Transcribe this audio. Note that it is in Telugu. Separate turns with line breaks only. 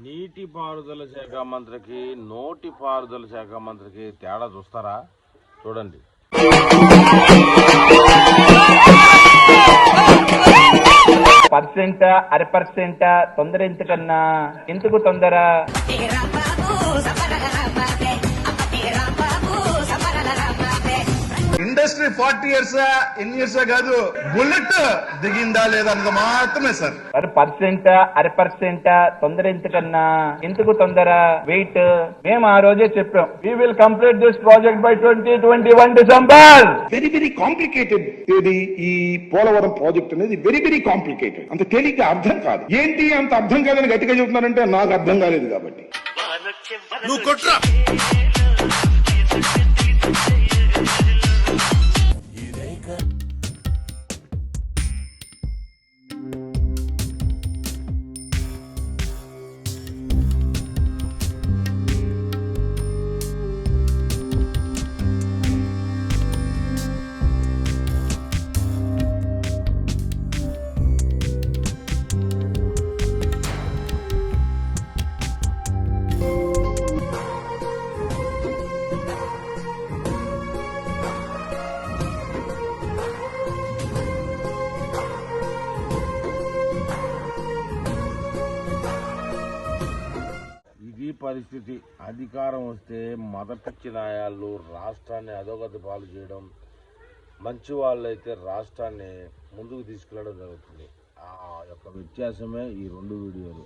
నీటిపారుదల శాఖ మంత్రికి నోటిపారుదల శాఖ మంత్రికి తేడా చూస్తారా? చూడండి.
పర్సెంట్ అర పర్సెంట్ తొందర ఎందుకన్నా? ఎందుకు తొందర?
ఇండస్ట్రీ 40 years ఎన్ని ఇయర్స్ కాదు, బుల్లెట్ దిగిందా లేదా అన్నది మాత్రమే సార్.
పర్సెంట్ అర పర్సెంట్ తొందర ఎందుకన్నా? ఎందుకు తొందర? వెయిట్. మేము ఆ రోజే చెప్పాం, we will complete this project by 2021 December.
Very complicated. ఇది ఈ పోలవరం ప్రాజెక్ట్ అనేది వెరీ కాంప్లికేటెడ్. అంత తేలిక అర్థం కాదు. ఏంటి అంత అర్థం కాదని గట్టిగా చెబుతున్నారంటే నాకు అర్థం కాలేదు కాబట్టి.
నువ్వు కొట్రా.
పరిస్థితి అధికారం వస్తే మొదటి న్యాయాలు రాష్ట్రాన్ని అధోగతి పాలు చేయడం, మంచి వాళ్ళైతే రాష్ట్రాన్ని ముందుకు తీసుకెళ్లడం జరుగుతుంది. ఆ యొక్క వ్యత్యాసమే ఈ రెండు వీడియోలు.